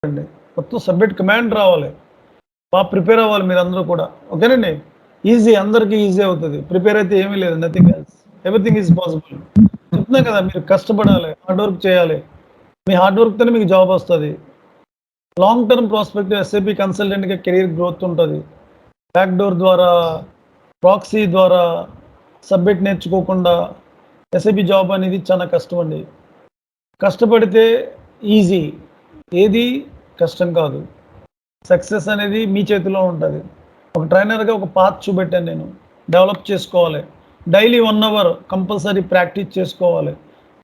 అండి. మొత్తం submit command రావాలి. బాగా ప్రిపేర్ అవ్వాలి మీరందరూ కూడా. ఓకేనండి. ఈజీ, అందరికీ ఈజీ అవుతది. ప్రిపేర్ అయితే ఏమీ లేదు. Nothing else. Everything is possible. చెప్తున్నా కదా, మీరు కష్టపడాలి, హార్డ్ వర్క్ చేయాలి. మీ హార్డ్ వర్క్‌తోనే మీకు జాబ్ వస్తది. లాంగ్ టర్మ్ ప్రాస్పెక్ట్ ఎస్ఏపీ కన్సల్టెంట్‌గా కెరియర్ గ్రోత్ ఉంటది. బ్యాక్ డోర్ ద్వారా, ప్రాక్సీ ద్వారా సబ్మిట్ నేర్చుకోకుండా ఎస్ఏపీ జాబ్ అనేది చాలా కష్టం అండి. కష్టపడితే ఈజీ. ఏది కష్టం కాదు. సక్సెస్ అనేది మీ చేతిలో ఉంటది. ఒక ట్రైనర్‌గా ఒక పాత్ చూపెట్టాను నేను. డెవలప్ చేసుకోవాలి. డైలీ 1 అవర్ కంపల్సరీ ప్రాక్టీస్ చేసుకోవాలి.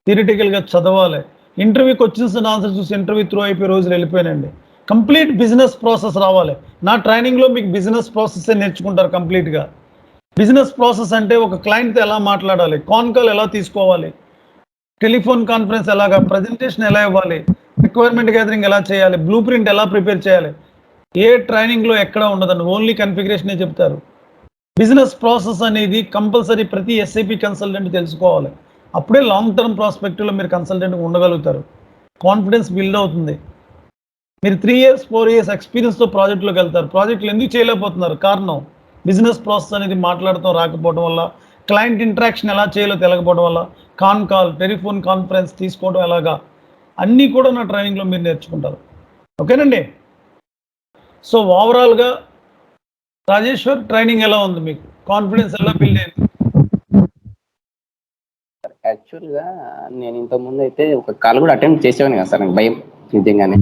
థియరిటికల్‌గా చదవాలి. ఇంటర్వ్యూకి వచ్చిన ఆన్సర్ చూసి ఇంటర్వ్యూ త్రూ అయిపోయే రోజులు వెళ్ళిపోయానండి. కంప్లీట్ బిజినెస్ ప్రాసెస్ రావాలి. నా ట్రైనింగ్‌లో మీకు బిజినెస్ ప్రాసెసే నేర్చుకుంటారు కంప్లీట్‌గా. బిజినెస్ ప్రాసెస్ అంటే ఒక క్లయింట్‌తో ఎలా మాట్లాడాలి, కాన్ కాల్ ఎలా తీసుకోవాలి, టెలిఫోన్ కాన్ఫరెన్స్ ఎలాగా, ప్రజెంటేషన్ ఎలా ఇవ్వాలి, రిక్వైర్మెంట్ గ్యాదరింగ్ ఎలా చేయాలి, బ్లూ ప్రింట్ ఎలా ప్రిపేర్ చేయాలి, ఏ ట్రైనింగ్‌లో ఎక్కడ ఉండదండి. ఓన్లీ కాన్ఫిగరేషనే చెప్తారు. బిజినెస్ ప్రాసెస్ అనేది కంపల్సరీ ప్రతి ఎస్ఐపి కన్సల్టెంట్ తెలుసుకోవాలి. అప్పుడే లాంగ్ టర్మ్ ప్రాస్పెక్టివ్‌లో మీరు కన్సల్టెంట్‌గా ఉండగలుగుతారు. కాన్ఫిడెన్స్ బిల్డ్ అవుతుంది. మీరు 3 ఇయర్స్, 4 ఇయర్స్ ఎక్స్‌పీరియన్స్‌తో ప్రాజెక్ట్‌లోకి వెళ్తారు. ప్రాజెక్ట్‌లు ఎందుకు చేయలేకపోతున్నారు? కారణం బిజినెస్ ప్రాసెస్ అనేది మాట్లాడటం రాకపోవడం వల్ల, క్లయింట్ ఇంటరాక్షన్ ఎలా చేయాలో తెలకపోవడం వల్ల, కాన్ కాల్, టెలిఫోన్ కాన్ఫరెన్స్ తీసుకోవడం ఎలాగా, అన్నీ కూడా నా ట్రైనింగ్‌లో మీరు నేర్చుకుంటారు. ఓకేనండి. సో ఓవరాల్‌గా రాజేశ్వర్ ట్రైనింగ్ ఎలా ఉంది మీకు? కాన్ఫిడెన్స్ ఎలా బిల్డ్ అయింది? యాక్చువల్‌గా నేను ఇంతకుముందయితే ఒక కాల్ కూడా అటెంప్ట్ చేసేవాడిని కాదు సార్. నాకు భయం నిజంగానే.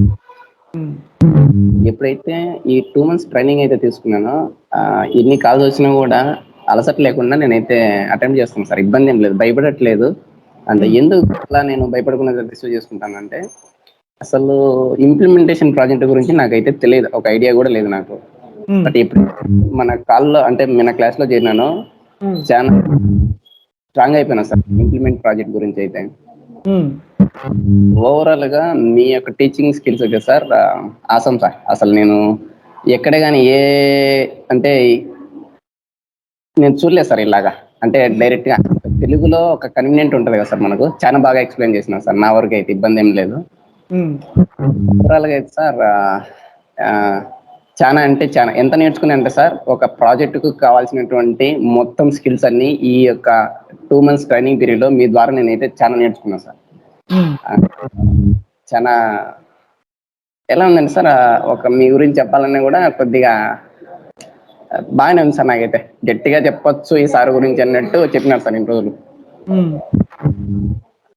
ఎప్పుడైతే ఈ 2 మంత్స్ ట్రైనింగ్ అయితే తీసుకున్నానో ఎన్ని కాల్స్ వచ్చినా కూడా అలసట లేకుండా నేనైతే అటెంప్ట్ చేస్తాను సార్. ఇబ్బంది ఏం లేదు. భయపడట్లేదు. అంటే ఎందుకు అట్లా నేను భయపడకుండా రిసీవ్ చేసుకుంటానంటే, అసలు ఇంప్లిమెంటేషన్ ప్రాజెక్ట్ గురించి నాకైతే తెలియదు. ఒక ఐడియా కూడా లేదు నాకు. బట్ ఇప్పుడు మన కాల్‌లో అంటే మన క్లాస్‌లో చేరినానో చాలా స్ట్రాంగ్ అయిపోయినా సార్ ఇంప్లిమెంట్ ప్రాజెక్ట్ గురించి అయితే. ఓవరాల్‌గా మీ యొక్క టీచింగ్ స్కిల్స్ అయితే సార్ ఆసమ్ సార్. అసలు నేను ఎక్కడ గాని అంటే నేను చూడలేదు సార్ ఇలాగా. అంటే డైరెక్ట్‌గా తెలుగులో ఒక కన్వీనియంట్ ఉంటది కదా సార్ మనకు. చాలా బాగా ఎక్స్‌ప్లెయిన్ చేసినారు సార్. నా వరకైతే ఇబ్బందేం లేదు. ఓవరాల్‌గా అయితే సార్ చానా అంటే చానా ఎంత నేర్చుకున్నానంటే సార్, ఒక ప్రాజెక్ట్‌కు కావాల్సినటువంటి మొత్తం స్కిల్స్ అన్నీ ఈ యొక్క 2 మంత్స్ ట్రైనింగ్ పీరియడ్‌లో మీ ద్వారా నేనైతే చాలా నేర్చుకున్నా సార్. చానా ఎలా ఉందంటే సార్, ఒక మీ గురించి చెప్పాలన్నా కూడా కొద్దిగా బాగానే ఉంది సార్ నాకైతే. గట్టిగా చెప్పొచ్చు ఈ సార్ గురించి అన్నట్టు చెప్పినారు సార్ ఇన్ని రోజులు.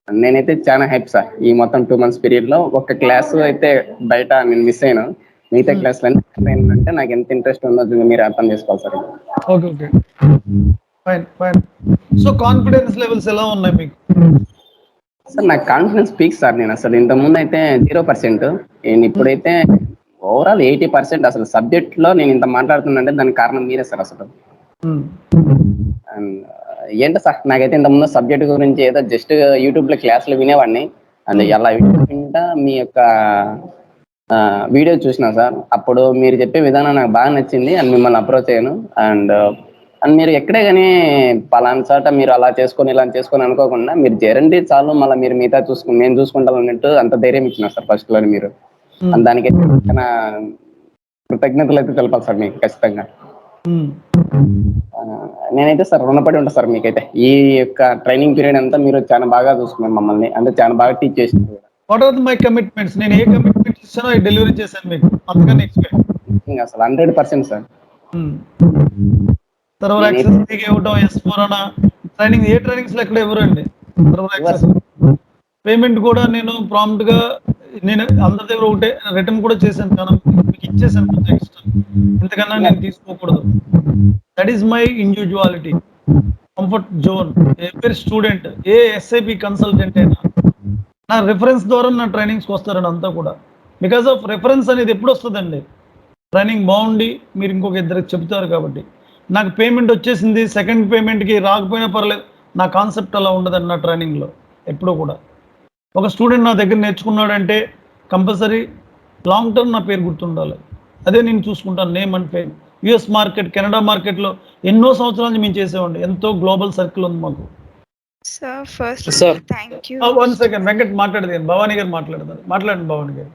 నేనైతే చాలా హ్యాపీ సార్. ఈ మొత్తం 2 మంత్స్ పీరియడ్‌లో ఒక్క క్లాస్ అయితే బయట నేను మిస్ అయ్యాను. మిగతా క్లాస్‌లన్నీ అంటే నాకు ఎంత ఇంట్రెస్ట్ ఉందో మీరు అర్థం చేసుకోవాలి sir. Okay. Okay. Fine. Fine. So confidence levels ఎలా ఉన్నాయి మీకు? సార్ నాకు కాన్ఫిడెన్స్ పీక్స్ సార్. నేను అసలు ఇంతకుముందయితే 0%. నేను ఇప్పుడైతే ఓవరాల్ 80% అసలు సబ్జెక్ట్‌లో నేను ఇంత మాట్లాడుతున్నానంటే దానికి కారణం మీరే సార్ అసలు. అండ్ ఏంటో సార్ నాకైతే ఇంతకుముందు సబ్జెక్ట్ గురించి ఏదో జస్ట్ యూట్యూబ్‌లో క్లాసులు వినేవాడిని. అండ్ అలా వింటా మీ యొక్క వీడియో చూసినా సార్. అప్పుడు మీరు చెప్పే విధానం నాకు బాగా నచ్చింది. అండ్ మిమ్మల్ని అప్రోచ్ అయ్యాను. అండ్ మీరు ఎక్కడే గాని పలానా చోట మీరు అలా చేసుకొని, ఇలా చేసుకొని అనుకోకుండా మీరు చేరండి చాలు. మళ్ళీ మీరు మిగతా నేను చూసుకుంటాను అన్నట్టు అంత ధైర్యం ఇచ్చినారు సార్ ఫస్ట్‌లోనే మీరు. దానికైతే చాలా కృతజ్ఞతలు అయితే తెలపాలి సార్ మీకు ఖచ్చితంగా. నేనైతే సార్ రుణపడి ఉంటా సార్ మీకైతే. ఈ యొక్క ట్రైనింగ్ పీరియడ్ అంతా మీరు చాలా బాగా చూసుకున్నారు మమ్మల్ని. అంటే చాలా బాగా టీచ్ చేసినారు. What are my commitments? నేను ఏ కమిట్మెంట్స్ ఇచ్చానో అవి డెలివరీ చేశాను మీకు. అంతకన్నా ఎక్స్‌పెక్ట్. అసలు 100% సార్. సర్వర్ యాక్సెస్ మీకు ఇవ్వడం, S4 HANA ట్రైనింగ్ ఏ ట్రైనింగ్స్‌లో ఎక్కడ ఇవ్వరండి. Server access. పేమెంట్ కూడా నేను ప్రాంప్ట్‌గా నేను అందరి దగ్గర ఒకటే రిటర్న్ కూడా చేశాను. చాలా మీకు ఇచ్చేసాను కొంచెం ఎక్స్‌ట్రా. ఇంతకన్నా నేను తీసుకోకూడదు. That is my individuality. Comfort zone. Every student, A SIP consultant అయినా నా రిఫరెన్స్ ద్వారా నా ట్రైనింగ్స్‌కి వస్తారండి అంతా కూడా. బికాస్ ఆఫ్ రిఫరెన్స్ అనేది ఎప్పుడు వస్తుందండి? ట్రైనింగ్ బాగుండి మీరు ఇంకొక ఇద్దరికి చెప్తారు కాబట్టి. నాకు పేమెంట్ వచ్చేసింది, సెకండ్ పేమెంట్‌కి రాకపోయినా పర్లేదు. నా కాన్సెప్ట్ అలా ఉండదండి నా ట్రైనింగ్‌లో ఎప్పుడూ కూడా. ఒక స్టూడెంట్ నా దగ్గర నేర్చుకున్నాడంటే కంపల్సరీ లాంగ్ టర్మ్ నా పేరు గుర్తుండాలి. అదే నేను చూసుకుంటాను, name and fame. US market, Canada మార్కెట్‌లో ఎన్నో సంవత్సరాల నుంచి మేము చేసేవాడిని. ఎంతో గ్లోబల్ సర్కిల్ ఉంది మాకు. Sir first thank you. 1 second Venkat మాట్లాడేది. భవానీ గారు మాట్లాడతారు. మాట్లాడండి భవానీ గారు.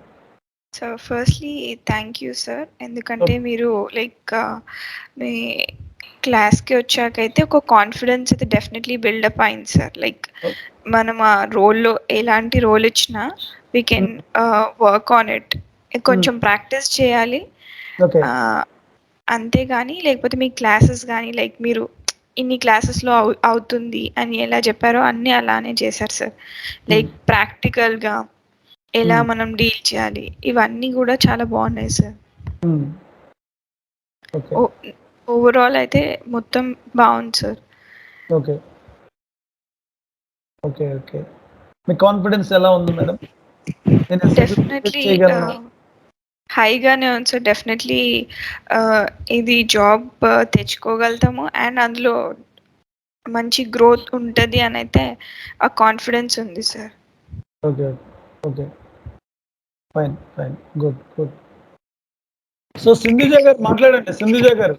So firstly thank you sir, ఎందుకంటే మీరు లైక్ మీ క్లాస్కి వచ్చాకైతే ఒక కాన్ఫిడెన్స్ అయితే డెఫినెట్లీ బిల్డప్ అయింది సార్. లైక్ మనం ఆ రోల్లో ఎలాంటి రోల్ ఇచ్చినా we can work on it. కొంచెం ప్రాక్టీస్ చేయాలి ఓకే. అంతేగాని లేకపోతే మీ క్లాసెస్ కానీ లైక్ మీరు ఇన్ని క్లాసెస్లో అవుతుంది అని ఎలా చెప్పారో అన్నీ అలానే చేశారు సార్. లైక్ ప్రాక్టికల్గా ఎలా మనం డీల్ చేయాలి ఇవన్నీ కూడా చాలా బాగున్నాయి సార్. ఓకే. ఓవరాల్ అయితే మొత్తం బాగుంది సార్. ఓకే. ఓకే. ఓకే. మీ కాన్ఫిడెన్స్ ఎలా ఉంది మేడం? నేను SAP డెఫినెట్లీ చేయగలను. హైగానే ఉంది సార్. డెఫినెట్లీ ఇది జాబ్ తెచ్చుకోగలుగుతాము అండ్ అందులో మంచి గ్రోత్ ఉంటుంది అని అయితే ఆ కాన్ఫిడెన్స్ ఉంది sir. Okay. Okay. Fine. Fine. Good. Good. So Sindhuja గారు మాట్లాడండి. సింధుజ గారు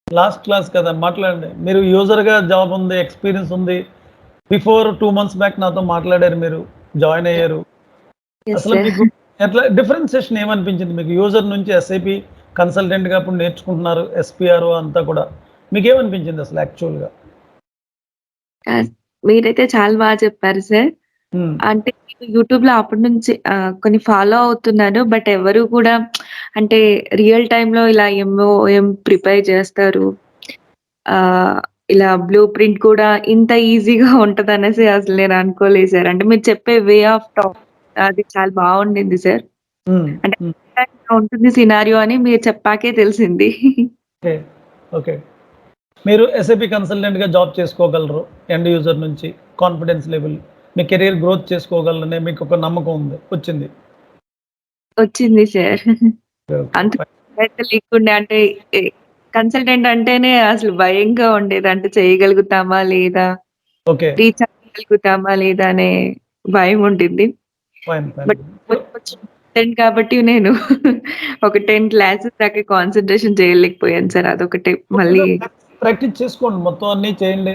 లాస్ట్ క్లాస్ కదా, మాట్లాడండి. మీరు యూజర్గా జాబ్ ఉంది, ఎక్స్పీరియన్స్ ఉంది. బిఫోర్ 2 months బ్యాక్ నాతో మాట్లాడారు, మీరు జాయిన్ అయ్యారు. అసలు మీకు ఎట్లా డిఫరెన్సియేషన్ ఏమనిపించింది మీకు? యూజర్ నుంచి SAP కన్సల్టెంట్గా ఇప్పుడు నేర్చుకుంటున్నారు, SPRO అంతా కూడా. మీకేమనిపించింది అసలు యాక్చువల్గా? మీరైతే చాలా బాగా చెప్పారు సార్. అంటే నేను యూట్యూబ్‌లో అప్పటి నుంచి కొన్ని ఫాలో అవుతున్నాను. బట్ ఎవరు కూడా అంటే రియల్ టైమ్‌లో ఇలా ఎంఓఎం ప్రిపేర్ చేస్తారు. ఆహ్, ఇలా బ్లూ ప్రింట్ కూడా ఇంత ఈజీగా ఉంటదనేసి అసలు నేను అనుకోలేదు సార్. అంటే మీరు చెప్పే వే ఆఫ్ టాక్ అది చాలా బాగుండింది సార్. అంటే ఇలా ఉంటుంది సినారియో అని మీరు చెప్పాకే తెలిసింది. ఓకే. ఓకే. మీరు SAP కన్సల్టెంట్గా జాబ్ చేసుకోగలరు, ఎండ్ యూజర్ నుంచి కాన్ఫిడెన్స్ లెవెల్, మీ కెరీర్ గ్రోత్ చేసుకోగలరనే మీకు ఒక నమ్మకం ఉంది, వచ్చింది. వచ్చింది సార్. ఓకే. అంత లేకుండే అంటే కన్సల్టెంట్ అంటేనే అసలు భయంగా ఉండేది. అంటే చేయగలుగుతామా లేదా? ఓకే. రీచ్ అవ్వగలుగుతామా లేదా అనే భయం ఉండింది. ఫైన్. ఫైన్. బట్ కన్సల్టెంట్ కాబట్టి నేను ఒక 10 క్లాసెస్ దాకా కాన్సంట్రేషన్ చేయలేకపోయాను సార్. అదొకటే మళ్ళీ ప్రాక్టీస్ చేసుకోండి, మొత్తం అన్నీ చేయండి.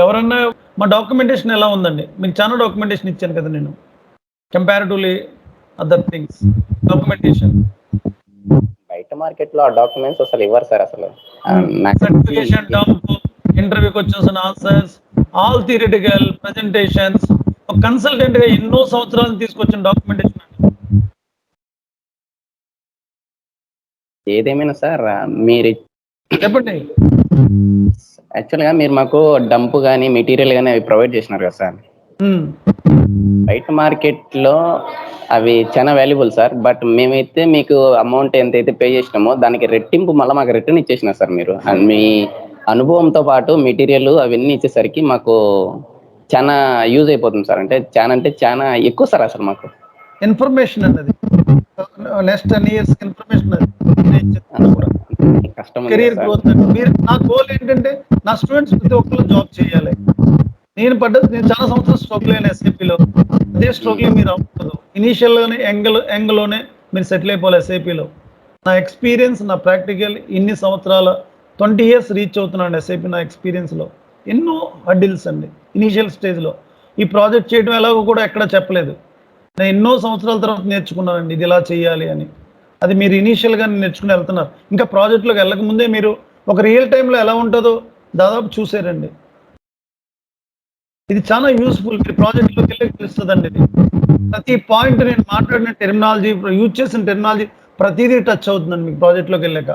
ఎవరన్నా మా డాక్యుమెంటేషన్ ఎలా ఉందండి? మీకు చాలా డాక్యుమెంటేషన్ ఇచ్చాను కదా నేను, కంపారిటివ్లీ అదర్ థింగ్స్ డాక్యుమెంటేషన్. బయట మార్కెట్లో ఆ డాక్యుమెంట్స్ అసలు ఇవ్వరు సార్ అసలు. సర్టిఫికేషన్ డంప్, ఇంటర్వ్యూకి వచ్చేసిన ఆన్సర్స్, ఆల్ థియరిటికల్ ప్రెజెంటేషన్స్. ఒక కన్సల్టెంట్గా ఎన్నో సంవత్సరాలు తీసుకొచ్చిన డాక్యుమెంటేషన్. ఏదేమైనా సార్ మీరు చెప్పండి. యాక్చువల్గా మీరు మాకు డంప్ కానీ మెటీరియల్ కానీ అవి ప్రొవైడ్ చేసినారు కదా సార్. బయట మార్కెట్లో అవి చాలా వాల్యుబుల్ సార్. బట్ మేమైతే మీకు అమౌంట్ ఎంతైతే పే చేసినామో దానికి రెట్టింపు మళ్ళీ మాకు రిటర్న్ ఇచ్చేసినారు సార్ మీరు. అండ్ మీ అనుభవంతో పాటు మెటీరియల్ అవన్నీ ఇచ్చేసరికి మాకు చాలా యూజ్ అయిపోతుంది సార్. అంటే చాలా ఎక్కువ సార్ అసలు మాకు ఇన్ఫర్మేషన్ అన్నది నెక్స్ట్ 10 years ఇన్ఫర్మేషన్ అది కష్టం కెరీర్ గ్రోత్. మీరు నా గోల్ ఏంటంటే నా స్టూడెంట్స్ ప్రతి ఒక్కరు జాబ్ చేయాలి. నేను చాలా సంవత్సరాలు స్ట్రగుల్ అయిన SAPలో. అదే స్ట్రగుల్ మీరు అవ్వదు. ఇనీషియల్లోనే యంగ్లోనే మీరు సెటిల్ అయిపోవాలి SAPలో. నా ఎక్స్పీరియన్స్, నా ప్రాక్టికల్ ఇన్ని సంవత్సరాల 20 years రీచ్ అవుతున్నాను SAP. నా ఎక్స్పీరియన్స్లో ఎన్నో హర్డిల్స్ అండి ఇనీషియల్ స్టేజ్లో. ఈ ప్రాజెక్ట్ చేయడం ఎలాగో కూడా ఎక్కడ చెప్పలేదు. నేను ఎన్నో సంవత్సరాల తర్వాత నేర్చుకున్నానండి ఇది ఇలా చేయాలి అని. అది మీరు ఇనీషియల్గా నేర్చుకుని వెళ్తున్నారు. ఇంకా ప్రాజెక్టులోకి వెళ్ళకముందే మీరు ఒక రియల్ టైంలో ఎలా ఉంటుందో దాదాపు చూసారండి. ఇది చాలా యూస్ఫుల్. మీరు ప్రాజెక్ట్లోకి వెళ్ళి తెలుస్తుందండి. ఇది ప్రతి పాయింట్ నేను మాట్లాడిన టెర్మినాలజీ, యూజ్ చేసిన టెర్మినాలజీ ప్రతిదీ టచ్ అవుతుందండి మీకు ప్రాజెక్ట్లోకి వెళ్ళాక.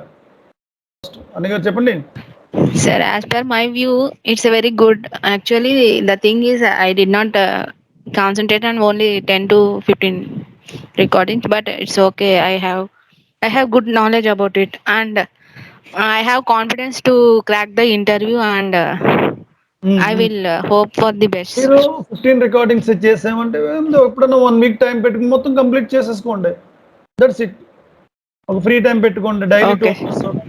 అన్ని గారు చెప్పండి. Sir, as per my view, it's a very good. Actually, the thing is, I did not concentrate on only 10 to 15 recordings, but it's okay. I have good knowledge about it, and I have confidence to crack the interview, and I will hope for the best. మీరు 15 recordings చేసామంటే ఎప్పుడన్నా 1 week time పెట్టుకుని మొత్తం complete చేసేసుకోండి. That's it. ఒక free time పెట్టుకోండి daily 2 hours.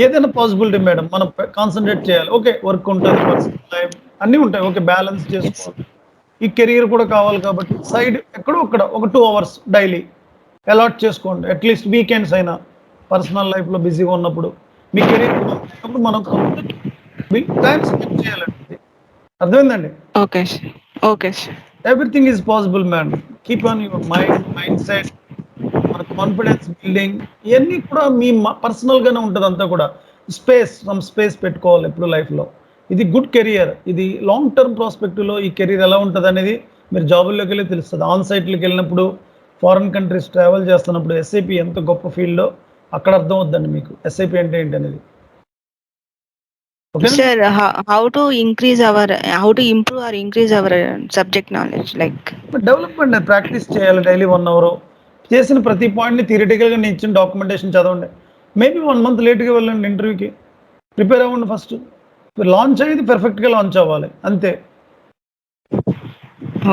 ఏదైనా possibility madam, మనం కాన్సన్ట్రేట్ చేయాలి. ఓకే, వర్క్ ఉంటుంది, పర్సనల్ లైఫ్ అన్నీ ఉంటాయి. ఓకే, బ్యాలెన్స్ చేసుకోవాలి. ఈ కెరీర్ కూడా కావాలి కాబట్టి సైడ్ ఎక్కడో ఒక 2 hours డైలీ అలాట్ చేసుకోండి. అట్లీస్ట్ వీకెండ్స్ అయినా పర్సనల్ లైఫ్లో బిజీగా ఉన్నప్పుడు మీ కెరీర్ మనం టైం స్పెండ్ చేయాలండి. అర్థమైందండి? Okay, sir. Okay, sir. Everything is possible madam. Keep on your mind set, మన కాన్ఫిడెన్స్ బిల్డింగ్, ఇవన్నీ కూడా మీ పర్సనల్గానే ఉంటుంది అంతా కూడా. స్పేస్ పెట్టుకోవాలి ఎప్పుడు లైఫ్లో. ఇది గుడ్ కెరియర్. ఇది లాంగ్ టర్మ్ ప్రాస్పెక్టివ్లో ఈ కెరీర్ ఎలా ఉంటుంది అనేది మీరు జాబుల్లోకి వెళ్ళి తెలుస్తుంది. ఆన్ సైట్లకి వెళ్ళినప్పుడు, ఫారిన్ కంట్రీస్ ట్రావెల్ చేస్తున్నప్పుడు ఎస్ఐపి ఎంత గొప్ప ఫీల్డో అక్కడ అర్థం అవుద్దండి మీకు ఎస్ఐపి అంటే ఏంటి అనేది. Okay Sir, how to improve or increase our subject knowledge? Like, development practice చేయాలి డైలీ 1 అవర్. చేసిన ప్రతి పాయింట్ని థియరిటికల్గా నేను ఇచ్చిన డాక్యుమెంటేషన్ చదవండి. మేబీ 1 మంత్ లేట్గా వెళ్ళండి ఇంటర్వ్యూకి, ప్రిపేర్ అవ్వండి. ఫస్ట్ లాంచ్ అయ్యేది పెర్ఫెక్ట్గా లాంచ్ అవ్వాలి అంతే.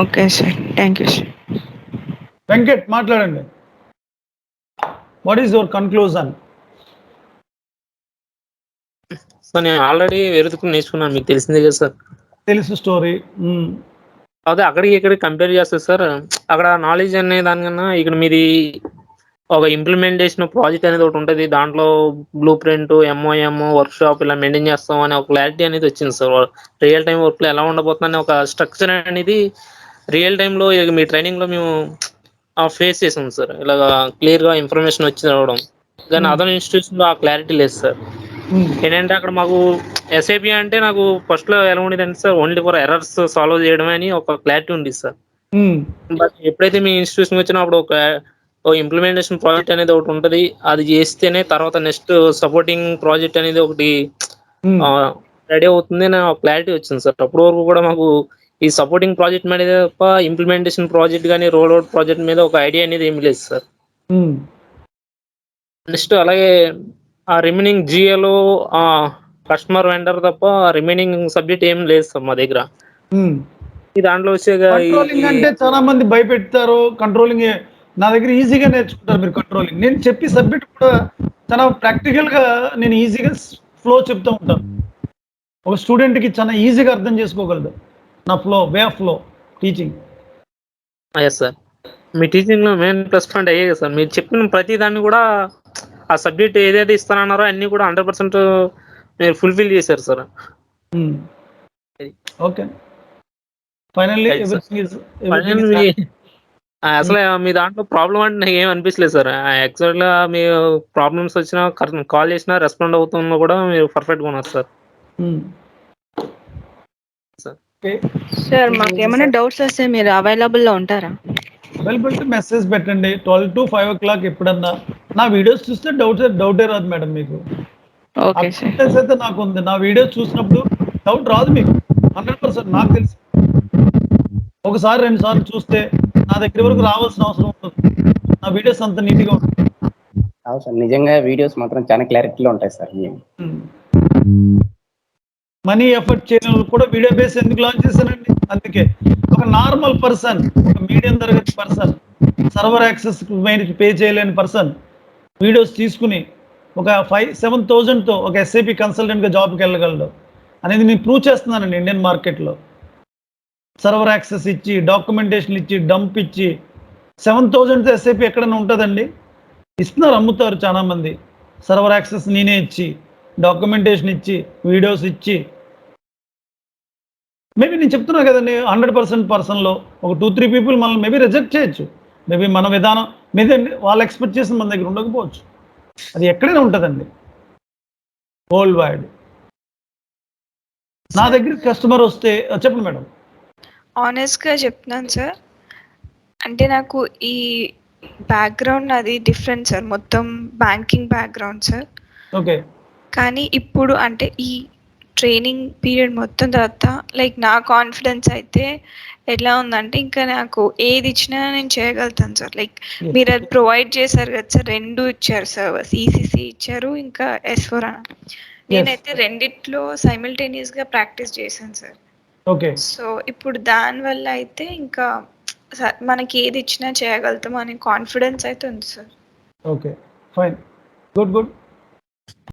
okay, sir. Thank you, sir. Venkat మాట్లాడండి. What is your conclusion? Sir నేను ఆల్రెడీ వెతుకుని నేర్చుకున్నాను, మీకు తెలిసిందే కదా సార్. తెలుసు స్టోరీ. అదే అక్కడికి ఇక్కడ కంపేర్ చేస్తారు సార్. అక్కడ నాలెడ్జ్ అనే దానికన్నా ఇక్కడ మీది ఒక ఇంప్లిమెంటేషన్ ప్రాజెక్ట్ అనేది ఒకటి ఉంటుంది. దాంట్లో blue print, MOM, work shop ఇలా మెయింటైన్ చేస్తాం అనే ఒక క్లారిటీ అనేది వచ్చింది సార్. రియల్ టైం వర్క్లో ఎలా ఉండబోతుందని ఒక స్ట్రక్చర్ అనేది రియల్ టైంలో మీ ట్రైనింగ్లో మేము ఫేస్ చేసాం సార్. ఇలాగా క్లియర్గా ఇన్ఫర్మేషన్ వచ్చి రావడం. కానీ అదర్ ఇన్స్టిట్యూషన్లో ఆ క్లారిటీ లేదు సార్. ఏంటంటే అక్కడ మాకు ఎస్ఏపి అంటే నాకు ఫస్ట్లో ఎలా ఉండేది అంటే sir, only for errors solve చేయడమే అని ఒక క్లారిటీ ఉంది సార్. బట్ ఎప్పుడైతే మీ ఇన్స్టిట్యూషన్ వచ్చినప్పుడు ఒక ఇంప్లిమెంటేషన్ ప్రాజెక్ట్ అనేది ఒకటి ఉంటుంది. అది చేస్తేనే తర్వాత నెక్స్ట్ సపోర్టింగ్ ప్రాజెక్ట్ అనేది ఒకటి రెడీ అవుతుంది అని ఒక క్లారిటీ వచ్చింది సార్. అప్పటి వరకు కూడా మాకు ఈ సపోర్టింగ్ ప్రాజెక్ట్ మీద తప్ప ఇంప్లిమెంటేషన్ ప్రాజెక్ట్ కానీ రోల్ అవుట్ ప్రాజెక్ట్ మీద ఒక ఐడియా అనేది ఏమి లేదు సార్. నెక్స్ట్ అలాగే ఆ రిమైనింగ్ జిఏలో కస్టమర్ వెండర్ తప్ప రిమైనింగ్ సబ్జెక్ట్ ఏం లేదు సార్ మా దగ్గర. ఈ దాంట్లో వచ్చే కంట్రోలింగ్ అంటే చాలా మంది భయపెడతారు. కంట్రోలింగ్ నా దగ్గర ఈజీగా నేర్చుకుంటారు మీరు కంట్రోలింగ్. నేను చెప్పి సబ్జెక్ట్ కూడా చాలా ప్రాక్టికల్గా నేను ఈజీగా ఫ్లో చెప్తూ ఉంటాను. ఒక స్టూడెంట్కి చాలా ఈజీగా అర్థం చేసుకోగలదు నా way of flow teaching. Yes sir, మీ టీచింగ్లో మెయిన్ ప్లస్ పాయింట్ అయ్యే కదా సార్. మీరు చెప్పిన ప్రతి దాన్ని కూడా ఆ సబ్జెక్ట్ ఏదైతే ఇస్తానన్నారో అన్నీ కూడా 100% మీరు ఫుల్ఫిల్ చేశారు సార్. ఓకే, ఫైనల్లీ అసలు మీ దాంట్లో ప్రాబ్లం అంటే నాకు ఏం అనిపించలేదు సార్. యాక్చువల్గా మీ ప్రాబ్లమ్స్ వచ్చినా కాల్ చేసినా రెస్పాండ్ అవుతున్నా కూడా మీరు పర్ఫెక్ట్గా ఉన్నారు సార్. సార్ మాకు ఏమైనా డౌట్స్ వస్తే మీరు అవైలబుల్లో ఉంటారా? అవైలబిలిటీ మెసేజ్ పెట్టండి 12 to 5 o'clock ఎప్పుడన్నా. నా వీడియోస్ చూస్తే డౌటే రాదు మేడం మీకు. Okay sir. అయితే నాకు ఉంది. నా వీడియోస్ చూసినప్పుడు డౌట్ రాదు మీకు 100%. నాకు తెలుసు, ఒకసారి 2 సార్లు చూస్తే నా దగ్గర వరకు రావాల్సిన అవసరం ఉంటుంది. నా వీడియోస్ అంత నీట్గా ఉంటుంది. అవును సార్, నిజంగా వీడియోస్ మాత్రం చాలా క్లారిటీలో ఉంటాయి సార్. మనీ ఎఫర్ట్ చేయడం కూడా వీడియో బేస్ ఎందుకు లాంచ్ చేశానండి? అందుకే ఒక నార్మల్ పర్సన్, ఒక మీడియం తరగతి పర్సన్, సర్వర్ యాక్సెస్ పే చేయలేని పర్సన్ వీడియోస్ తీసుకుని ఒక 5-7,000తో ఒక ఎస్ఐపి కన్సల్టెంట్గా జాబ్కి వెళ్ళగలడు అనేది నేను ప్రూవ్ చేస్తున్నానండి. ఇండియన్ మార్కెట్లో సర్వర్ యాక్సెస్ ఇచ్చి, డాక్యుమెంటేషన్ ఇచ్చి, డంప్ ఇచ్చి 7,000తో ఎస్ఐపి ఎక్కడైనా ఉంటుందండి? ఇస్తున్నారు, అమ్ముతారు చాలామంది. సర్వర్ యాక్సెస్ నేనే ఇచ్చి, డాక్యుమెంటేషన్ ఇచ్చి, వీడియోస్ ఇచ్చి. మేబీ నేను చెప్తున్నా కదండి, 100% పర్సన్లో ఒక 2-3 పీపుల్ మనల్ని మేబీ రిజెక్ట్ చేయొచ్చు. మేబీ మన విధానం మీదండి వాళ్ళు ఎక్స్పెక్ట్ చేసిన మన దగ్గర ఉండకపోవచ్చు. అది ఎక్కడైనా ఉంటుందండి, వరల్డ్ వైడ్. నా దగ్గర కస్టమర్ వస్తే చెప్పండి మేడం. ఆనెస్ట్గా చెప్తున్నాను సార్, అంటే నాకు ఈ బ్యాక్గ్రౌండ్ అది డిఫరెంట్ సార్, మొత్తం బ్యాంకింగ్ బ్యాక్గ్రౌండ్ సార్. ఓకే. కానీ ఇప్పుడు అంటే ఈ ట్రైనింగ్ పీరియడ్ మొత్తం తర్వాత లైక్ నా కాన్ఫిడెన్స్ అయితే ఎట్లా ఉందంటే ఇంకా నాకు ఏది ఇచ్చినా నేను చేయగలుగుతాను సార్. లైక్ మీరు అది ప్రొవైడ్ చేశారు కదా సార్, 2 ఇచ్చారు సర్వర్స్, ఈసీసీ ఇచ్చారు, ఇంకా S4 HANA. నేనైతే రెండిట్లో సైమిల్టేనియస్గా ప్రాక్టీస్ చేశాను సార్. ఓకే. సో ఇప్పుడు దానివల్ల అయితే ఇంకా మనకి ఏది ఇచ్చినా చేయగలుగుతాం అనే కాన్ఫిడెన్స్ అయితే ఉంది సార్. Okay, fine, good.